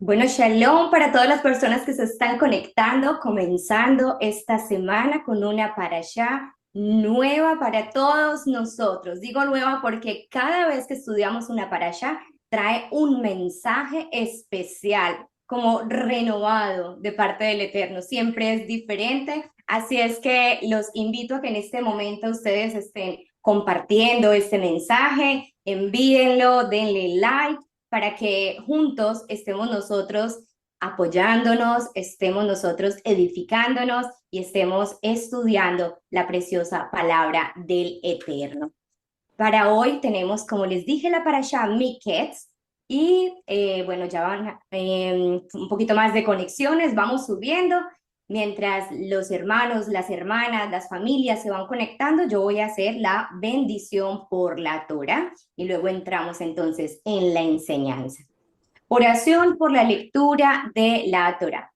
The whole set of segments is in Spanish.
Bueno, shalom para todas las personas que se están conectando, comenzando esta semana con una parashá nueva para todos nosotros. Digo nueva porque cada vez que estudiamos una parashá trae un mensaje especial, como renovado de parte del Eterno. Siempre es diferente, así es que los invito a que en este momento ustedes estén compartiendo este mensaje, envíenlo, denle like para que juntos estemos nosotros apoyándonos, estemos nosotros edificándonos y estemos estudiando la preciosa palabra del Eterno. Para hoy tenemos, como les dije, la parasha Miketz y bueno, ya van un poquito más de conexiones, vamos subiendo. Mientras los hermanos, las hermanas, las familias se van conectando, yo voy a hacer la bendición por la Torah y luego entramos entonces en la enseñanza. Oración por la lectura de la Torah.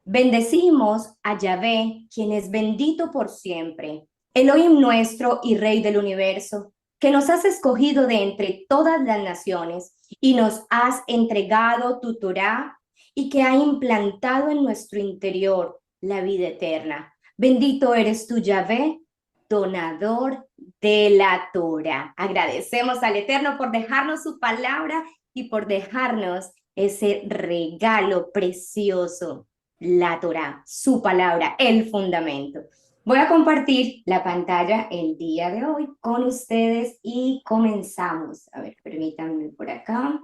Bendecimos a Yahvé, quien es bendito por siempre, Elohim nuestro y Rey del universo, que nos has escogido de entre todas las naciones y nos has entregado tu Torah y que ha implantado en nuestro interior la vida eterna. Bendito eres tú, Yahvé, donador de la Torah. Agradecemos al Eterno por dejarnos su palabra y por dejarnos ese regalo precioso, la Torah, su palabra, el fundamento. Voy a compartir la pantalla el día de hoy con ustedes y comenzamos. A ver, permítanme por acá.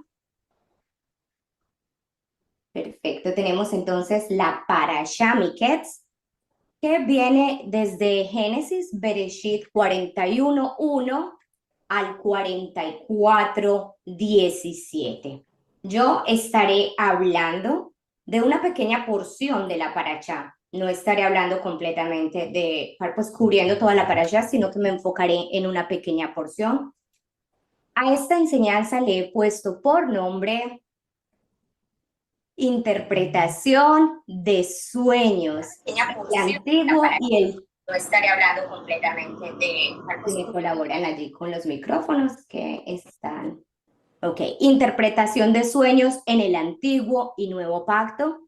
Perfecto, tenemos entonces la Parashá Miketz, que viene desde Génesis, Bereshit 41:1 al 44:17. Yo estaré hablando de una pequeña porción de la parashá. No estaré hablando completamente pues cubriendo toda la parashá, sino que me enfocaré en una pequeña porción. A esta enseñanza le he puesto por nombre Interpretación de sueños, el antiguo y el... No estaré hablando completamente de... Me colaboran allí con los micrófonos que están... Ok, interpretación de sueños en el antiguo y nuevo pacto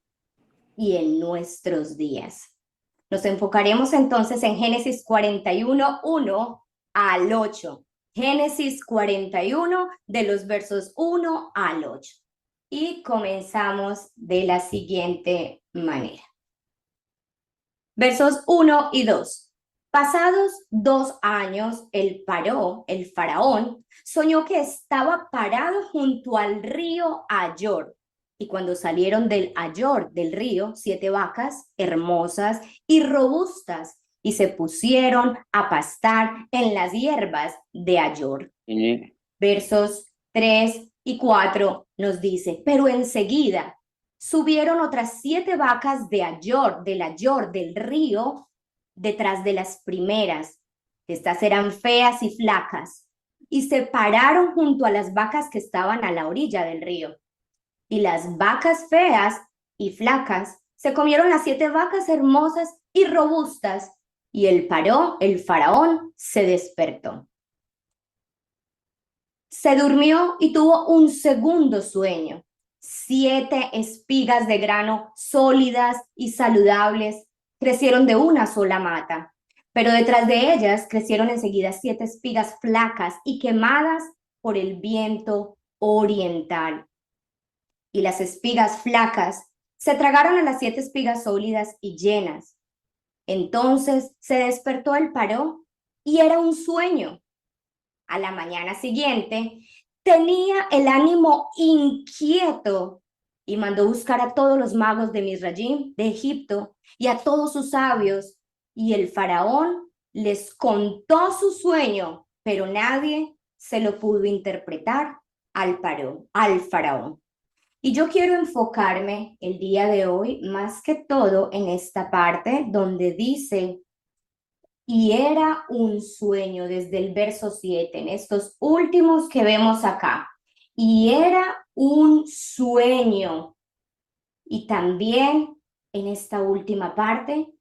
y en nuestros días. Nos enfocaremos entonces en Génesis 41:1 al 8. Génesis 41 de los versos 1 al 8. Y comenzamos de la siguiente manera. Versos 1 y 2. Pasados 2 años, el faraón, soñó que estaba parado junto al río Ayor. Y cuando salieron del Ayor, del río, 7 vacas hermosas y robustas, y se pusieron a pastar en las hierbas de Ayor. Versos 3 y 4 nos dice, pero enseguida subieron otras 7 vacas del Ayor del río, detrás de las primeras. Estas eran feas y flacas, y se pararon junto a las vacas que estaban a la orilla del río. Y las vacas feas y flacas se comieron las 7 vacas hermosas y robustas, y el faraón se despertó. Se durmió y tuvo un segundo sueño. 7 espigas de grano sólidas y saludables crecieron de una sola mata, pero detrás de ellas crecieron enseguida 7 espigas flacas y quemadas por el viento oriental. Y las espigas flacas se tragaron a las 7 espigas sólidas y llenas. Entonces se despertó el faraón y era un sueño. A la mañana siguiente, tenía el ánimo inquieto y mandó buscar a todos los magos de Misrayim, de Egipto, y a todos sus sabios. Y el faraón les contó su sueño, pero nadie se lo pudo interpretar al faraón. Y yo quiero enfocarme el día de hoy más que todo en esta parte donde dice y era un sueño desde el verso 7, en estos últimos que vemos acá. Y era un sueño. Y también en esta última parte,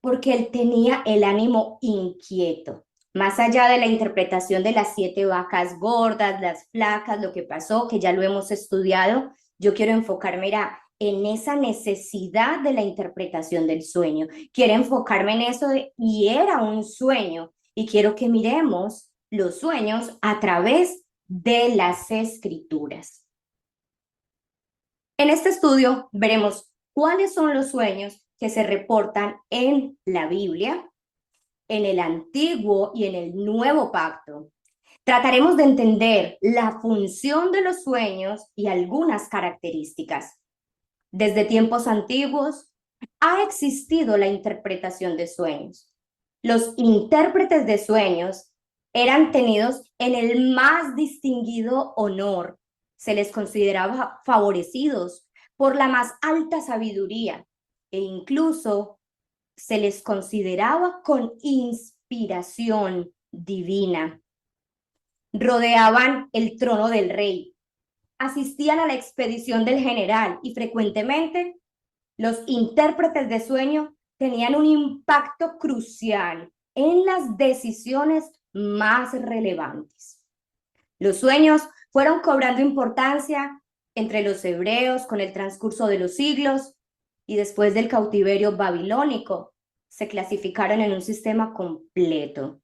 porque él tenía el ánimo inquieto. Más allá de la interpretación de las 7 vacas gordas, las flacas, lo que pasó, que ya lo hemos estudiado, yo quiero enfocarme en esa necesidad de la interpretación del sueño. Quiero enfocarme en eso y era un sueño. Y quiero que miremos los sueños a través de las escrituras. En este estudio veremos cuáles son los sueños que se reportan en la Biblia, en el Antiguo y en el Nuevo Pacto. Trataremos de entender la función de los sueños y algunas características. Desde tiempos antiguos ha existido la interpretación de sueños. Los intérpretes de sueños eran tenidos en el más distinguido honor. Se les consideraba favorecidos por la más alta sabiduría e incluso se les consideraba con inspiración divina. Rodeaban el trono del rey, asistían a la expedición del general y frecuentemente los intérpretes de sueño tenían un impacto crucial en las decisiones más relevantes. Los sueños fueron cobrando importancia entre los hebreos con el transcurso de los siglos y después del cautiverio babilónico se clasificaron en un sistema completo.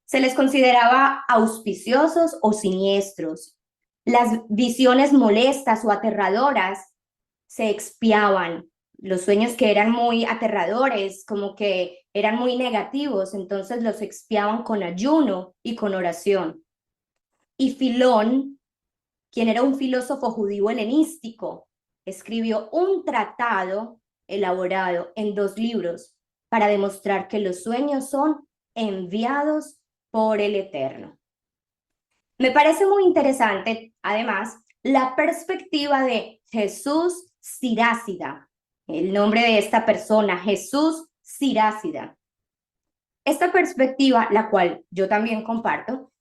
Se les consideraba auspiciosos o siniestros. Las visiones molestas o aterradoras se expiaban. Los sueños que eran muy aterradores, como que eran muy negativos, entonces los expiaban con ayuno y con oración. Y Filón, quien era un filósofo judío helenístico, escribió un tratado elaborado en 2 libros para demostrar que los sueños son enviados por el Eterno. Me parece muy interesante, además, la perspectiva de Jesús Sirácida, el nombre de esta persona, Jesús Sirácida. Esta perspectiva, la cual yo también comparto,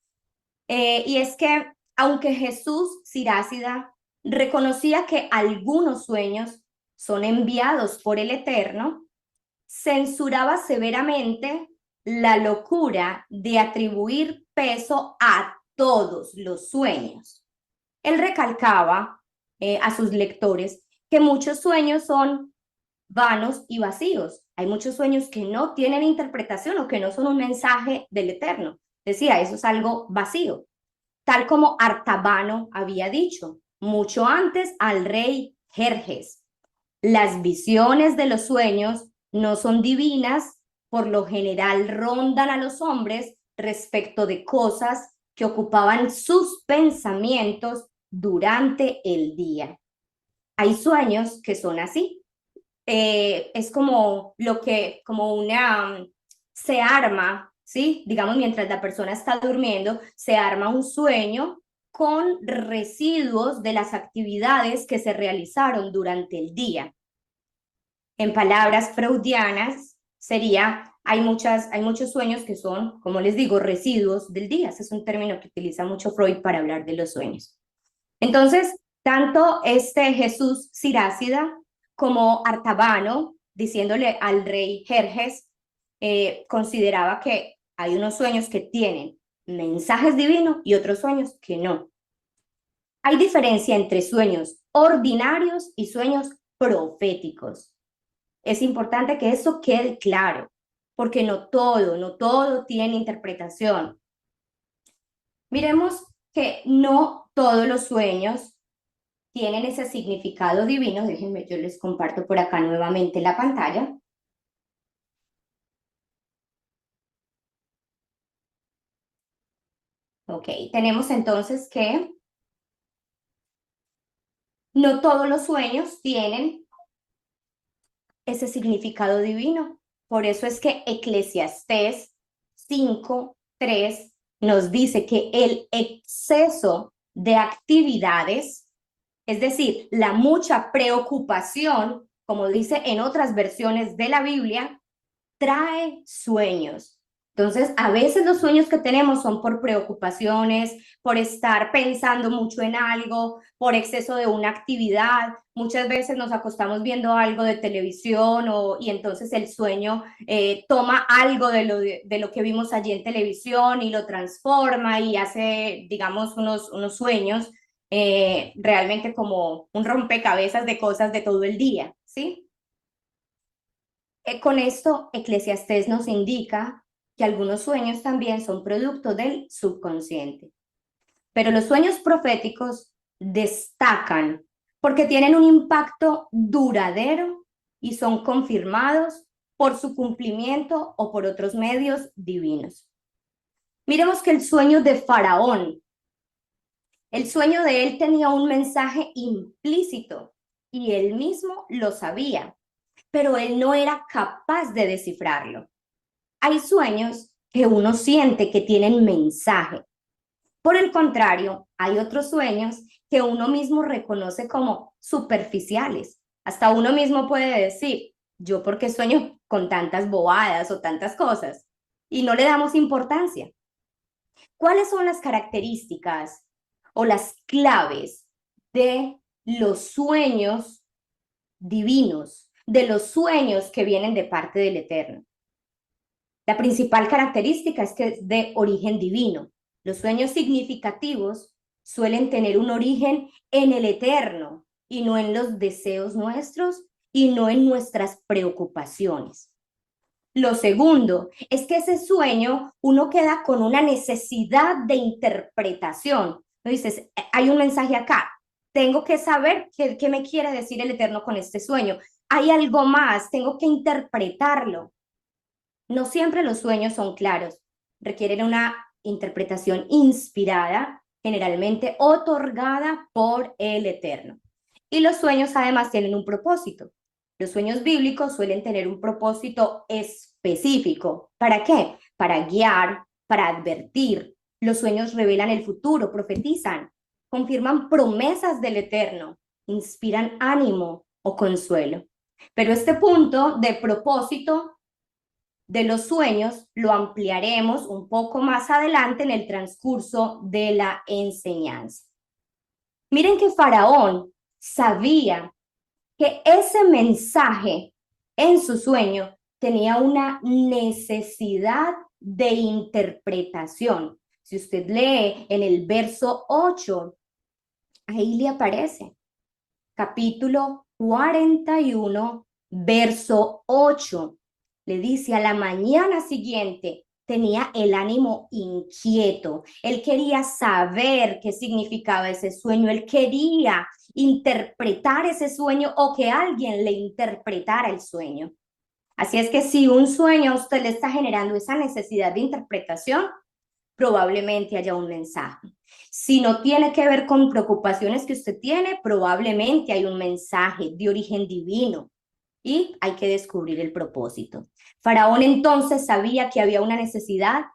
y es que aunque Jesús Sirácida reconocía que algunos sueños son enviados por el Eterno, censuraba severamente la locura de atribuir peso a todos los sueños. Él recalcaba a sus lectores que muchos sueños son vanos y vacíos. Hay muchos sueños que no tienen interpretación o que no son un mensaje del Eterno. Decía, eso es algo vacío. Tal como Artabano había dicho, mucho antes al rey Jerjes. Las visiones de los sueños no son divinas, por lo general rondan a los hombres respecto de cosas que ocupaban sus pensamientos durante el día. Hay sueños que son así. Es como se arma, ¿sí? Digamos, mientras la persona está durmiendo, se arma un sueño con residuos de las actividades que se realizaron durante el día. En palabras freudianas sería, hay muchos sueños que son, como les digo, residuos del día. Ese es un término que utiliza mucho Freud para hablar de los sueños. Entonces, tanto Jesús Sirácida como Artabano, diciéndole al rey Jerjes, consideraba que hay unos sueños que tienen mensajes divinos y otros sueños que no. Hay diferencia entre sueños ordinarios y sueños proféticos. Es importante que eso quede claro, porque no todo tiene interpretación. Miremos que no todos los sueños tienen ese significado divino. Déjenme, yo les comparto por acá nuevamente la pantalla. Ok, tenemos entonces que no todos los sueños tienen ese significado divino. Por eso es que Eclesiastés 5:3 nos dice que el exceso de actividades, es decir, la mucha preocupación, como dice en otras versiones de la Biblia, trae sueños. Entonces, a veces los sueños que tenemos son por preocupaciones, por estar pensando mucho en algo, por exceso de una actividad. Muchas veces nos acostamos viendo algo de televisión y entonces el sueño toma algo de lo que vimos allí en televisión y lo transforma y hace, digamos, unos sueños realmente como un rompecabezas de cosas de todo el día, ¿sí? Con esto, Eclesiastés nos indica que algunos sueños también son producto del subconsciente. Pero los sueños proféticos destacan porque tienen un impacto duradero y son confirmados por su cumplimiento o por otros medios divinos. Miremos que el sueño de Faraón, el sueño de él tenía un mensaje implícito y él mismo lo sabía, pero él no era capaz de descifrarlo. Hay sueños que uno siente que tienen mensaje. Por el contrario, hay otros sueños que uno mismo reconoce como superficiales. Hasta uno mismo puede decir, yo por qué sueño con tantas bobadas o tantas cosas, y no le damos importancia. ¿Cuáles son las características o las claves de los sueños divinos, de los sueños que vienen de parte del Eterno? La principal característica es que es de origen divino. Los sueños significativos suelen tener un origen en el eterno y no en los deseos nuestros y no en nuestras preocupaciones. Lo segundo es que ese sueño uno queda con una necesidad de interpretación. ¿No? Dices, hay un mensaje acá, tengo que saber qué me quiere decir el Eterno con este sueño. Hay algo más, tengo que interpretarlo. No siempre los sueños son claros, requieren una interpretación inspirada, generalmente otorgada por el Eterno. Y los sueños además tienen un propósito. Los sueños bíblicos suelen tener un propósito específico. ¿Para qué? Para guiar, para advertir. Los sueños revelan el futuro, profetizan, confirman promesas del Eterno, inspiran ánimo o consuelo. Pero este punto de propósito de los sueños lo ampliaremos un poco más adelante en el transcurso de la enseñanza. Miren que Faraón sabía que ese mensaje en su sueño tenía una necesidad de interpretación. Si usted lee en el verso 8, ahí le aparece, capítulo 41, verso 8. Le dice, a la mañana siguiente tenía el ánimo inquieto. Él quería saber qué significaba ese sueño. Él quería interpretar ese sueño o que alguien le interpretara el sueño. Así es que si un sueño a usted le está generando esa necesidad de interpretación, probablemente haya un mensaje. Si no tiene que ver con preocupaciones que usted tiene, probablemente hay un mensaje de origen divino y hay que descubrir el propósito. Faraón entonces sabía que había una necesidad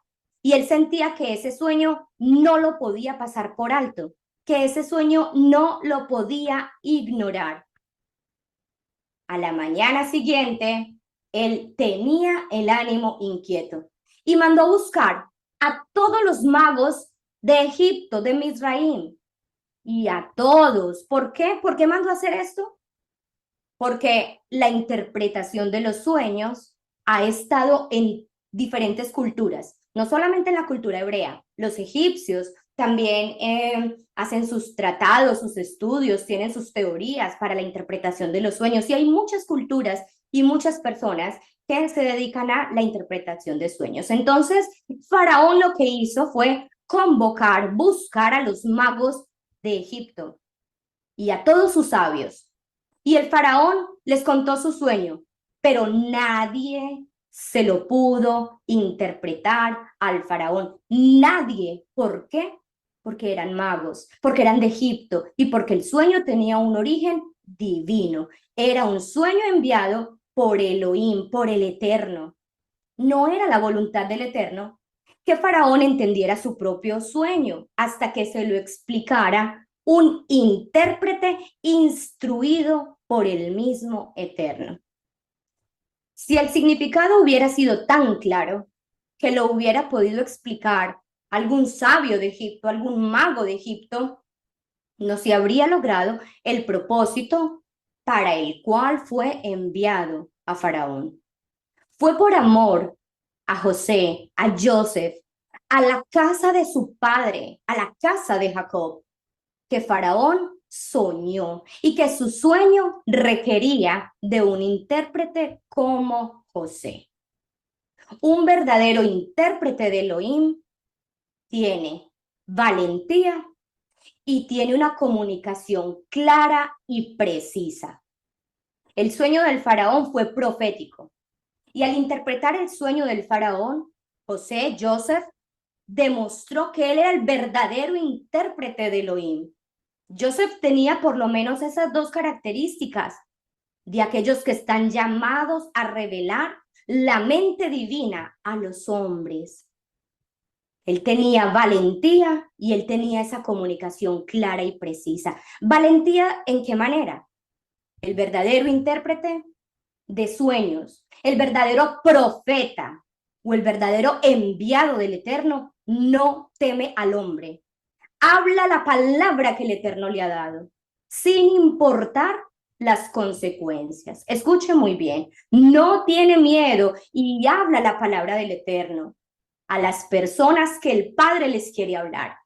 y él sentía que ese sueño no lo podía pasar por alto, que ese sueño no lo podía ignorar. A la mañana siguiente, él tenía el ánimo inquieto y mandó buscar a todos los magos de Egipto, de Misraim, y a todos. ¿Por qué? ¿Por qué mandó a hacer esto? Porque la interpretación de los sueños ha estado en diferentes culturas, no solamente en la cultura hebrea. Los egipcios también hacen sus tratados, sus estudios, tienen sus teorías para la interpretación de los sueños y hay muchas culturas y muchas personas que se dedican a la interpretación de sueños. Entonces, Faraón lo que hizo fue convocar, buscar a los magos de Egipto y a todos sus sabios. Y el faraón les contó su sueño, pero nadie se lo pudo interpretar al faraón. Nadie. ¿Por qué? Porque eran magos, porque eran de Egipto y porque el sueño tenía un origen divino. Era un sueño enviado por Elohim, por el Eterno. No era la voluntad del Eterno que Faraón entendiera su propio sueño hasta que se lo explicara un intérprete instruido por el mismo Eterno. Si el significado hubiera sido tan claro que lo hubiera podido explicar algún sabio de Egipto, algún mago de Egipto, no se habría logrado el propósito para el cual fue enviado a Faraón. Fue por amor a José, a Joseph, a la casa de su padre, a la casa de Jacob, que Faraón soñó y que su sueño requería de un intérprete como José. Un verdadero intérprete de Elohim tiene valentía y tiene una comunicación clara y precisa. El sueño del faraón fue profético y al interpretar el sueño del faraón, Joseph, demostró que él era el verdadero intérprete de Elohim. Joseph tenía por lo menos esas dos características de aquellos que están llamados a revelar la mente divina a los hombres. Él tenía valentía y él tenía esa comunicación clara y precisa. ¿Valentía en qué manera? El verdadero intérprete de sueños, el verdadero profeta o el verdadero enviado del Eterno no teme al hombre. Habla la palabra que el Eterno le ha dado, sin importar las consecuencias. Escuche muy bien, no tiene miedo y habla la palabra del Eterno a las personas que el Padre les quiere hablar.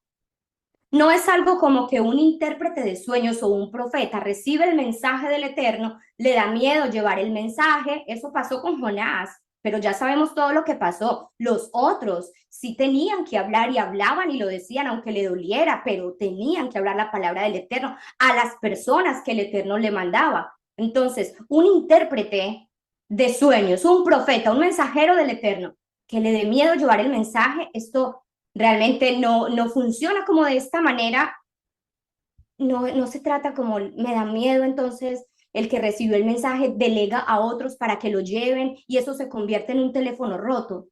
No es algo como que un intérprete de sueños o un profeta recibe el mensaje del Eterno, le da miedo llevar el mensaje. Eso pasó con Jonás, pero ya sabemos todo lo que pasó. Los otros sí tenían que hablar y hablaban y lo decían aunque le doliera, pero tenían que hablar la palabra del Eterno a las personas que el Eterno le mandaba. Entonces, un intérprete de sueños, un profeta, un mensajero del Eterno, que le dé miedo llevar el mensaje, esto realmente no funciona como de esta manera. No se trata como me da miedo, entonces el que recibió el mensaje delega a otros para que lo lleven y eso se convierte en un teléfono roto.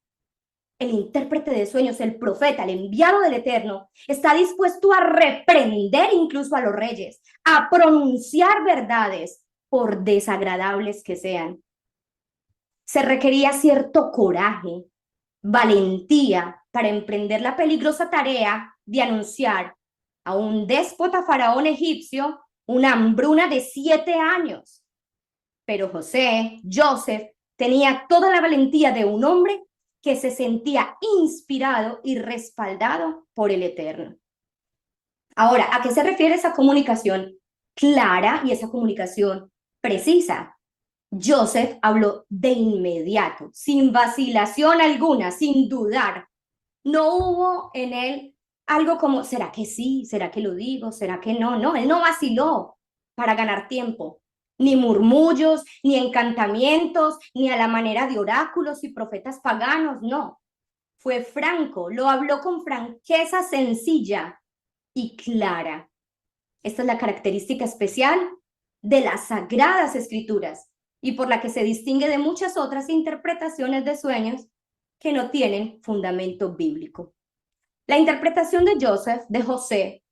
El intérprete de sueños, el profeta, el enviado del Eterno, está dispuesto a reprender incluso a los reyes, a pronunciar verdades por desagradables que sean. Se requería cierto coraje, valentía para emprender la peligrosa tarea de anunciar a un déspota faraón egipcio una hambruna de 7 años. Pero Joseph, tenía toda la valentía de un hombre que se sentía inspirado y respaldado por el Eterno. Ahora, ¿a qué se refiere esa comunicación clara y esa comunicación precisa? Joseph habló de inmediato, sin vacilación alguna, sin dudar. No hubo en él algo como, ¿será que sí? ¿Será que lo digo? ¿Será que no? No, él no vaciló para ganar tiempo. Ni murmullos, ni encantamientos, ni a la manera de oráculos y profetas paganos, no. Fue franco, lo habló con franqueza sencilla y clara. Esta es la característica especial de las Sagradas Escrituras y por la que se distingue de muchas otras interpretaciones de sueños que no tienen fundamento bíblico. La interpretación de José,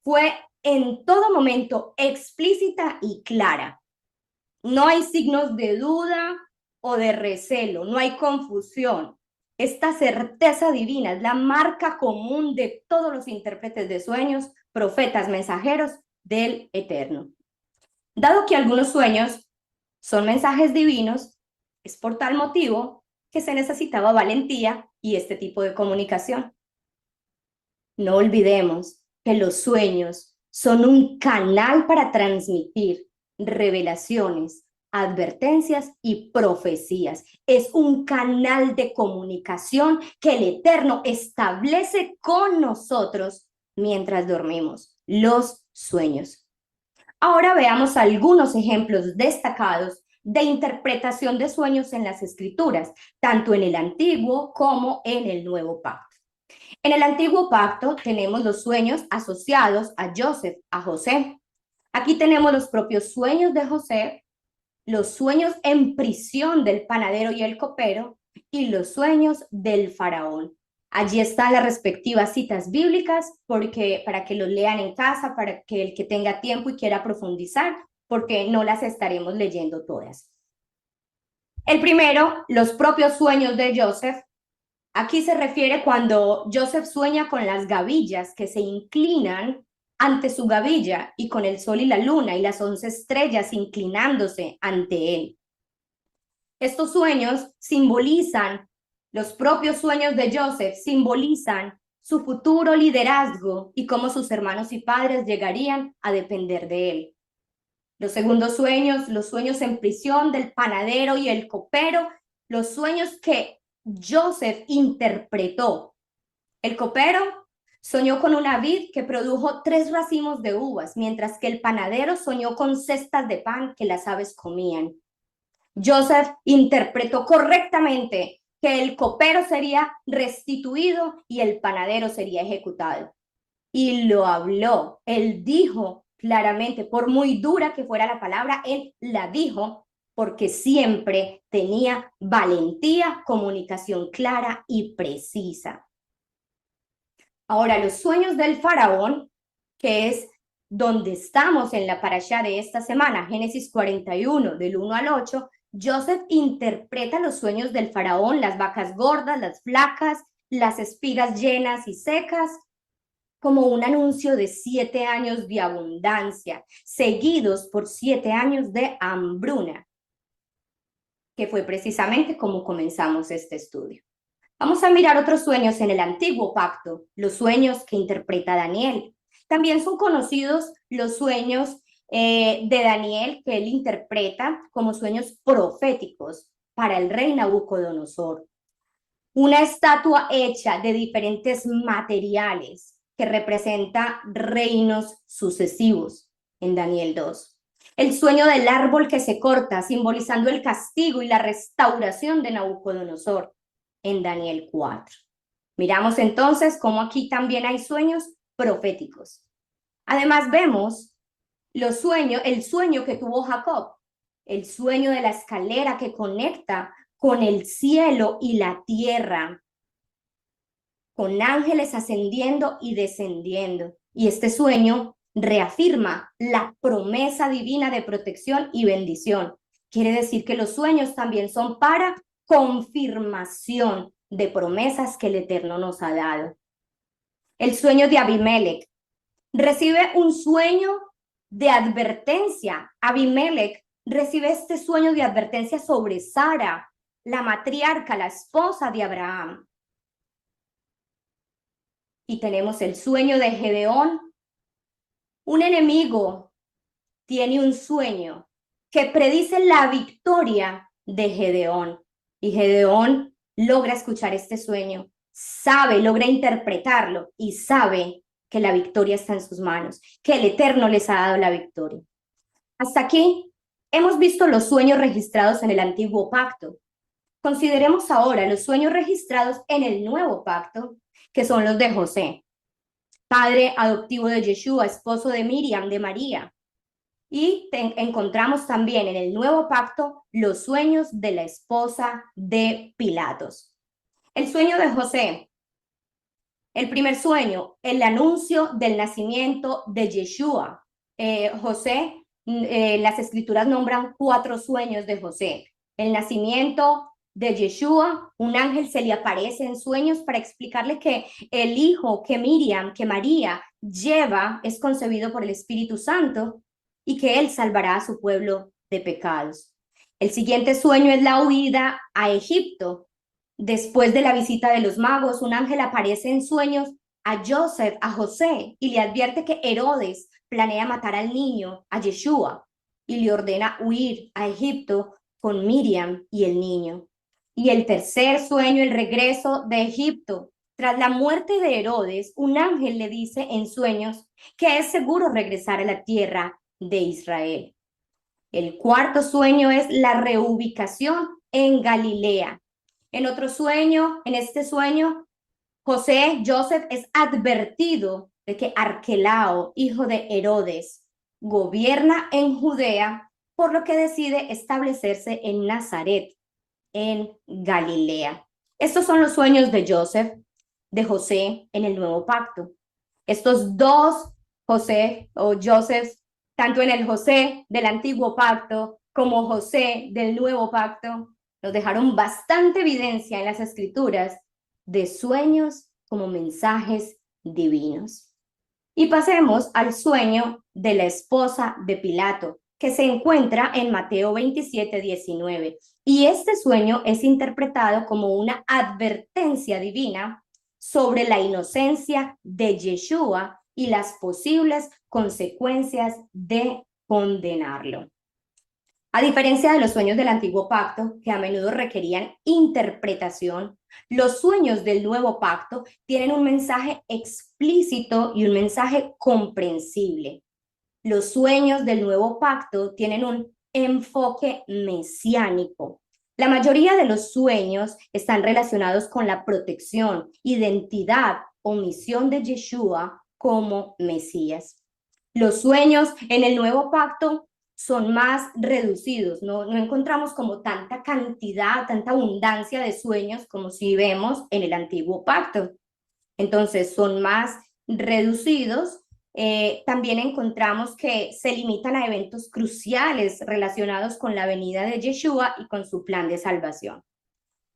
fue en todo momento explícita y clara. No hay signos de duda o de recelo, no hay confusión. Esta certeza divina es la marca común de todos los intérpretes de sueños, profetas, mensajeros del Eterno. Dado que algunos sueños son mensajes divinos, es por tal motivo que se necesitaba valentía y este tipo de comunicación. No olvidemos que los sueños son un canal para transmitir revelaciones, advertencias y profecías. Es un canal de comunicación que el Eterno establece con nosotros mientras dormimos, los sueños. Ahora veamos algunos ejemplos destacados de interpretación de sueños en las Escrituras, tanto en el Antiguo como en el Nuevo Pacto. En el Antiguo Pacto tenemos los sueños asociados a José. Aquí tenemos los propios sueños de José, los sueños en prisión del panadero y el copero y los sueños del faraón. Allí están las respectivas citas bíblicas para que los lean en casa, para que el que tenga tiempo y quiera profundizar, porque no las estaremos leyendo todas. El primero, los propios sueños de Joseph. Aquí se refiere cuando Joseph sueña con las gavillas que se inclinan ante su gavilla y con el sol y la luna y las 11 estrellas inclinándose ante él. Estos sueños simbolizan, los propios sueños de Joseph simbolizan su futuro liderazgo y cómo sus hermanos y padres llegarían a depender de él. Los segundos sueños, los sueños en prisión del panadero y el copero, los sueños que Joseph interpretó. El copero soñó con una vid que produjo 3 racimos de uvas, mientras que el panadero soñó con cestas de pan que las aves comían. Joseph interpretó correctamente que el copero sería restituido y el panadero sería ejecutado. Y lo habló, él dijo claramente, por muy dura que fuera la palabra, él la dijo porque siempre tenía valentía, comunicación clara y precisa. Ahora, los sueños del faraón, que es donde estamos en la parashá de esta semana, Génesis 41, del 1 al 8, Joseph interpreta los sueños del faraón, las vacas gordas, las flacas, las espigas llenas y secas, como un anuncio de 7 años de abundancia, seguidos por 7 años de hambruna, que fue precisamente como comenzamos este estudio. Vamos a mirar otros sueños en el Antiguo Pacto, los sueños que interpreta Daniel. También son conocidos los sueños de Daniel que él interpreta como sueños proféticos para el rey Nabucodonosor. Una estatua hecha de diferentes materiales que representa reinos sucesivos en Daniel 2. El sueño del árbol que se corta, simbolizando el castigo y la restauración de Nabucodonosor en Daniel 4. Miramos entonces cómo aquí también hay sueños proféticos. Además vemos el sueño que tuvo Jacob, el sueño de la escalera que conecta con el cielo y la tierra, con ángeles ascendiendo y descendiendo. Y este sueño reafirma la promesa divina de protección y bendición. Quiere decir que los sueños también son para confirmación de promesas que el Eterno nos ha dado. El sueño de Abimelech. Recibe un sueño de advertencia. Abimelech recibe este sueño de advertencia sobre Sara, la matriarca, la esposa de Abraham. Y tenemos el sueño de Gedeón. Un enemigo tiene un sueño que predice la victoria de Gedeón. Y Gedeón logra escuchar este sueño, logra interpretarlo y sabe que la victoria está en sus manos, que el Eterno les ha dado la victoria. Hasta aquí hemos visto los sueños registrados en el Antiguo Pacto. Consideremos ahora los sueños registrados en el Nuevo Pacto, que son los de José, padre adoptivo de Yeshua, esposo de Miriam, de María. Y encontramos también en el Nuevo Pacto los sueños de la esposa de Pilatos. El sueño de José. El primer sueño, el anuncio del nacimiento de Yeshua. José, las escrituras nombran 4 sueños de José. El nacimiento de Yeshua, un ángel se le aparece en sueños para explicarle que el hijo que Miriam, que María lleva, es concebido por el Espíritu Santo y que él salvará a su pueblo de pecados. El siguiente sueño es la huida a Egipto. Después de la visita de los magos, un ángel aparece en sueños a José, y le advierte que Herodes planea matar al niño, a Yeshua, y le ordena huir a Egipto con Miriam y el niño. Y el tercer sueño, el regreso de Egipto. Tras la muerte de Herodes, un ángel le dice en sueños que es seguro regresar a la tierra de Israel. El cuarto sueño es la reubicación en Galilea. En este sueño, Joseph es advertido de que Arquelao, hijo de Herodes, gobierna en Judea, por lo que decide establecerse en Nazaret, en Galilea. Estos son los sueños de José en el Nuevo Pacto. Estos dos Joseph, tanto en el José del Antiguo Pacto como José del Nuevo Pacto, nos dejaron bastante evidencia en las Escrituras de sueños como mensajes divinos. Y pasemos al sueño de la esposa de Pilato, que se encuentra en Mateo 27:19. Y este sueño es interpretado como una advertencia divina sobre la inocencia de Yeshua y las posibles consecuencias de condenarlo. A diferencia de los sueños del antiguo pacto, que a menudo requerían interpretación, los sueños del nuevo pacto tienen un mensaje explícito y un mensaje comprensible. Los sueños del nuevo pacto tienen un enfoque mesiánico. La mayoría de los sueños están relacionados con la protección, identidad o misión de Yeshua como Mesías. Los sueños en el nuevo pacto son más reducidos, no encontramos como tanta cantidad, tanta abundancia de sueños como si vemos en el antiguo pacto. Entonces son más reducidos. También encontramos que se limitan a eventos cruciales relacionados con la venida de Yeshua y con su plan de salvación.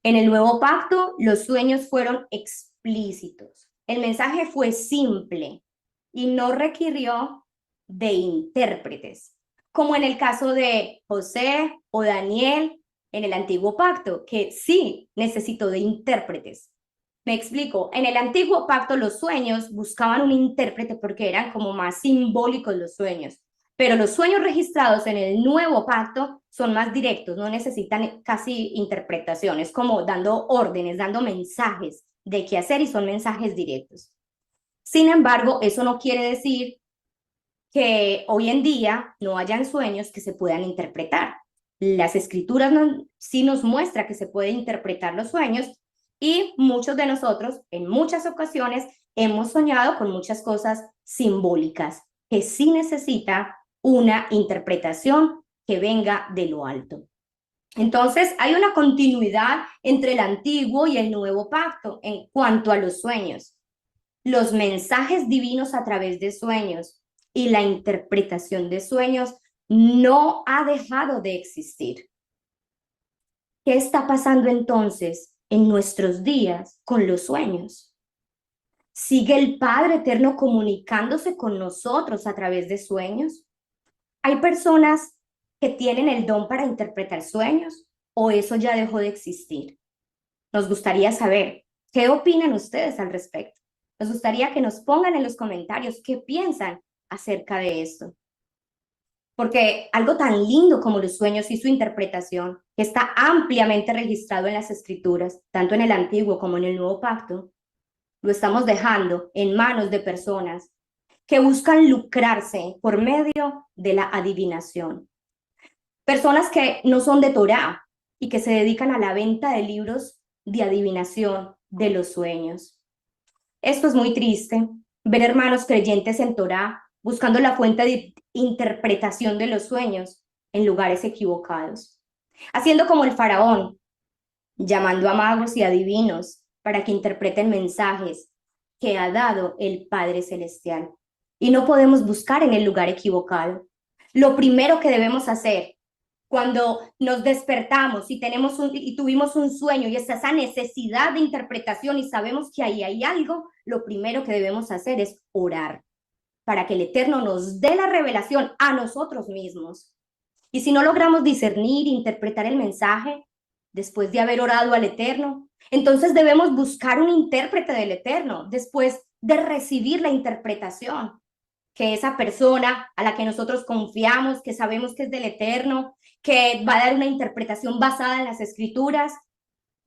En el nuevo pacto, los sueños fueron explícitos. El mensaje fue simple y no requirió de intérpretes, como en el caso de José o Daniel en el antiguo pacto, que sí necesitó de intérpretes. Me explico, en el antiguo pacto los sueños buscaban un intérprete porque eran como más simbólicos los sueños, pero los sueños registrados en el nuevo pacto son más directos, no necesitan casi interpretaciones, como dando órdenes, dando mensajes de qué hacer y son mensajes directos. Sin embargo, eso no quiere decir que hoy en día no hayan sueños que se puedan interpretar. Las escrituras sí nos muestra que se pueden interpretar los sueños y muchos de nosotros en muchas ocasiones hemos soñado con muchas cosas simbólicas que sí necesita una interpretación que venga de lo alto. Entonces, hay una continuidad entre el antiguo y el nuevo pacto en cuanto a los sueños. Los mensajes divinos a través de sueños y la interpretación de sueños no ha dejado de existir. ¿Qué está pasando entonces en nuestros días con los sueños? ¿Sigue el Padre Eterno comunicándose con nosotros a través de sueños? ¿Hay personas que tienen el don para interpretar sueños o eso ya dejó de existir? Nos gustaría saber qué opinan ustedes al respecto. Nos gustaría que nos pongan en los comentarios qué piensan acerca de esto. Porque algo tan lindo como los sueños y su interpretación, que está ampliamente registrado en las escrituras, tanto en el antiguo como en el nuevo pacto, lo estamos dejando en manos de personas que buscan lucrarse por medio de la adivinación. Personas que no son de Torá y que se dedican a la venta de libros de adivinación de los sueños. Esto es muy triste, ver hermanos creyentes en Torá buscando la fuente de interpretación de los sueños en lugares equivocados, haciendo como el faraón, llamando a magos y adivinos para que interpreten mensajes que ha dado el Padre Celestial. Y no podemos buscar en el lugar equivocado. Lo primero que debemos hacer cuando nos despertamos y tuvimos un sueño y está esa necesidad de interpretación y sabemos que ahí hay algo, lo primero que debemos hacer es orar para que el Eterno nos dé la revelación a nosotros mismos. Y si no logramos discernir, interpretar el mensaje después de haber orado al Eterno, entonces debemos buscar un intérprete del Eterno después de recibir la interpretación, que esa persona a la que nosotros confiamos, que sabemos que es del Eterno, que va a dar una interpretación basada en las escrituras,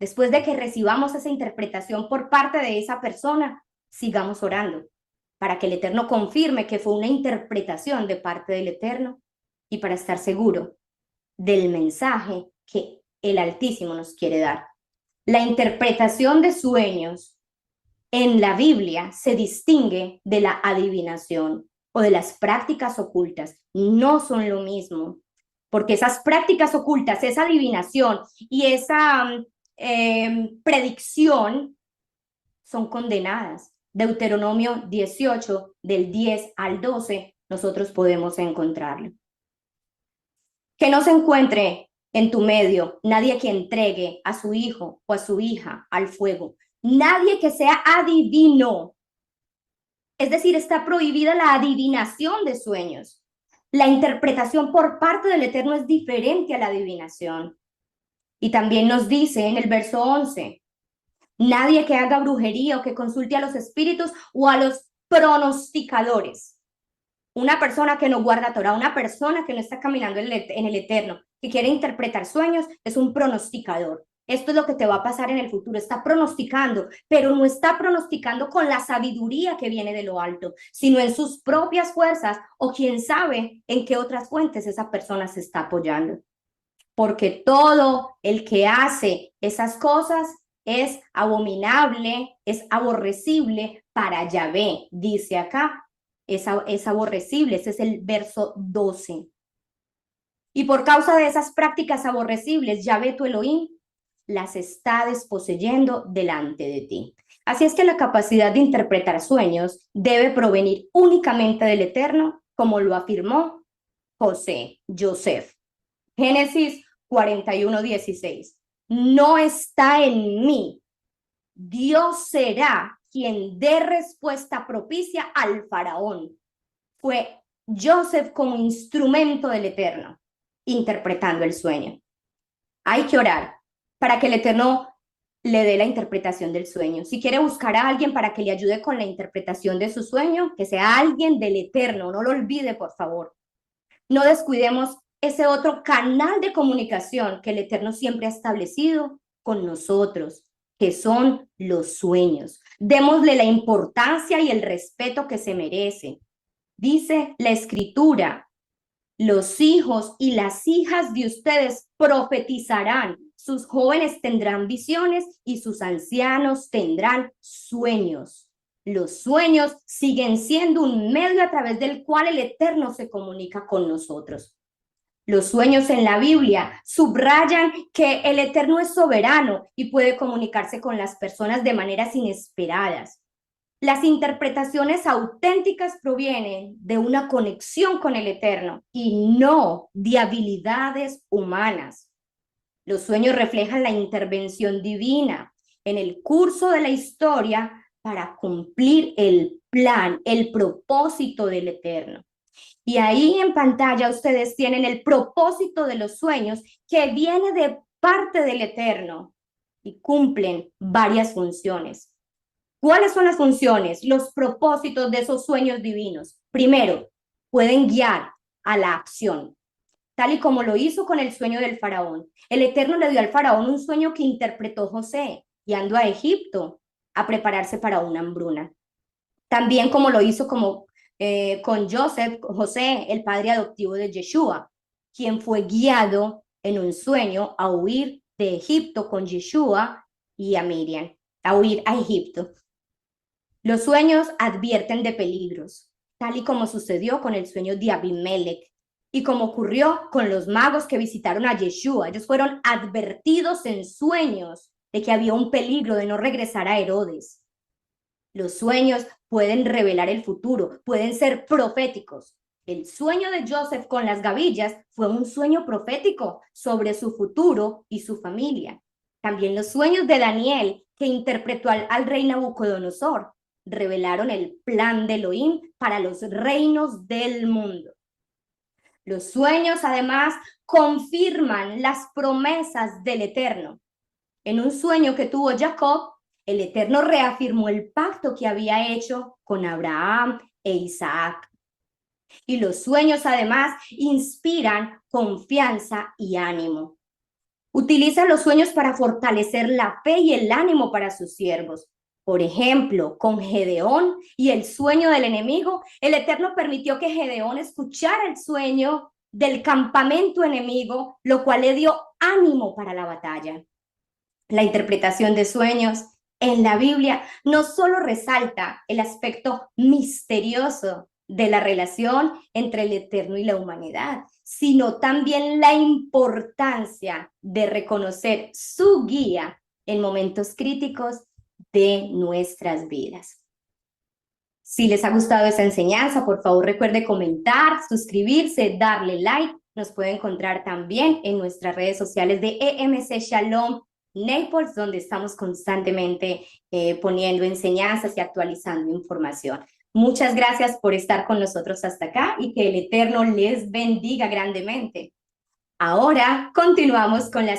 después de que recibamos esa interpretación por parte de esa persona, sigamos orando para que el Eterno confirme que fue una interpretación de parte del Eterno y para estar seguro del mensaje que el Altísimo nos quiere dar. La interpretación de sueños en la Biblia se distingue de la adivinación o de las prácticas ocultas. No son lo mismo, porque esas prácticas ocultas, esa adivinación y esa predicción son condenadas. Deuteronomio 18, del 10 al 12, nosotros podemos encontrarlo. Que no se encuentre en tu medio nadie que entregue a su hijo o a su hija al fuego. Nadie que sea adivino. Es decir, está prohibida la adivinación de sueños. La interpretación por parte del Eterno es diferente a la adivinación. Y también nos dice en el verso 11, Nadie que haga brujería o que consulte a los espíritus o a los pronosticadores. Una persona que no guarda Torah, una persona que no está caminando en el eterno, que quiere interpretar sueños, es un pronosticador. Esto es lo que te va a pasar en el futuro. Está pronosticando, pero no está pronosticando con la sabiduría que viene de lo alto, sino en sus propias fuerzas o quién sabe en qué otras fuentes esa persona se está apoyando. Porque todo el que hace esas cosas es abominable, es aborrecible para Yahvé, dice acá. Es aborrecible, ese es el verso 12. Y por causa de esas prácticas aborrecibles, Yahvé tu Elohim las está desposeyendo delante de ti. Así es que la capacidad de interpretar sueños debe provenir únicamente del Eterno, como lo afirmó Joseph. Génesis 41:16. No está en mí. Dios será quien dé respuesta propicia al faraón. Fue Joseph como instrumento del Eterno, interpretando el sueño. Hay que orar para que el Eterno le dé la interpretación del sueño. Si quiere buscar a alguien para que le ayude con la interpretación de su sueño, que sea alguien del Eterno, no lo olvide, por favor. No descuidemos ese otro canal de comunicación que el Eterno siempre ha establecido con nosotros, que son los sueños. Démosle la importancia y el respeto que se merece. Dice la Escritura, los hijos y las hijas de ustedes profetizarán, sus jóvenes tendrán visiones y sus ancianos tendrán sueños. Los sueños siguen siendo un medio a través del cual el Eterno se comunica con nosotros. Los sueños en la Biblia subrayan que el Eterno es soberano y puede comunicarse con las personas de maneras inesperadas. Las interpretaciones auténticas provienen de una conexión con el Eterno y no de habilidades humanas. Los sueños reflejan la intervención divina en el curso de la historia para cumplir el plan, el propósito del Eterno. Y ahí en pantalla ustedes tienen el propósito de los sueños que viene de parte del Eterno y cumplen varias funciones. ¿Cuáles son las funciones, los propósitos de esos sueños divinos? Primero, pueden guiar a la acción, tal y como lo hizo con el sueño del faraón. El Eterno le dio al faraón un sueño que interpretó José, guiando a Egipto a prepararse para una hambruna. También como lo hizo con José, el padre adoptivo de Yeshua, quien fue guiado en un sueño a huir de Egipto con Yeshua y a Miriam, a huir a Egipto. Los sueños advierten de peligros, tal y como sucedió con el sueño de Abimelech y como ocurrió con los magos que visitaron a Yeshua. Ellos fueron advertidos en sueños de que había un peligro de no regresar a Herodes. Los sueños pueden revelar el futuro, pueden ser proféticos. El sueño de Joseph con las gavillas fue un sueño profético sobre su futuro y su familia. También los sueños de Daniel, que interpretó al rey Nabucodonosor, revelaron el plan de Elohim para los reinos del mundo. Los sueños, además, confirman las promesas del Eterno. En un sueño que tuvo Jacob, el Eterno reafirmó el pacto que había hecho con Abraham e Isaac. Y los sueños, además, inspiran confianza y ánimo. Utiliza los sueños para fortalecer la fe y el ánimo para sus siervos. Por ejemplo, con Gedeón y el sueño del enemigo, el Eterno permitió que Gedeón escuchara el sueño del campamento enemigo, lo cual le dio ánimo para la batalla. La interpretación de sueños en la Biblia no solo resalta el aspecto misterioso de la relación entre el Eterno y la humanidad, sino también la importancia de reconocer su guía en momentos críticos de nuestras vidas. Si les ha gustado esta enseñanza, por favor recuerde comentar, suscribirse, darle like. Nos puede encontrar también en nuestras redes sociales de EMC Shalom Naples, donde estamos constantemente poniendo enseñanzas y actualizando información. Muchas gracias por estar con nosotros hasta acá y que el Eterno les bendiga grandemente. Ahora continuamos con la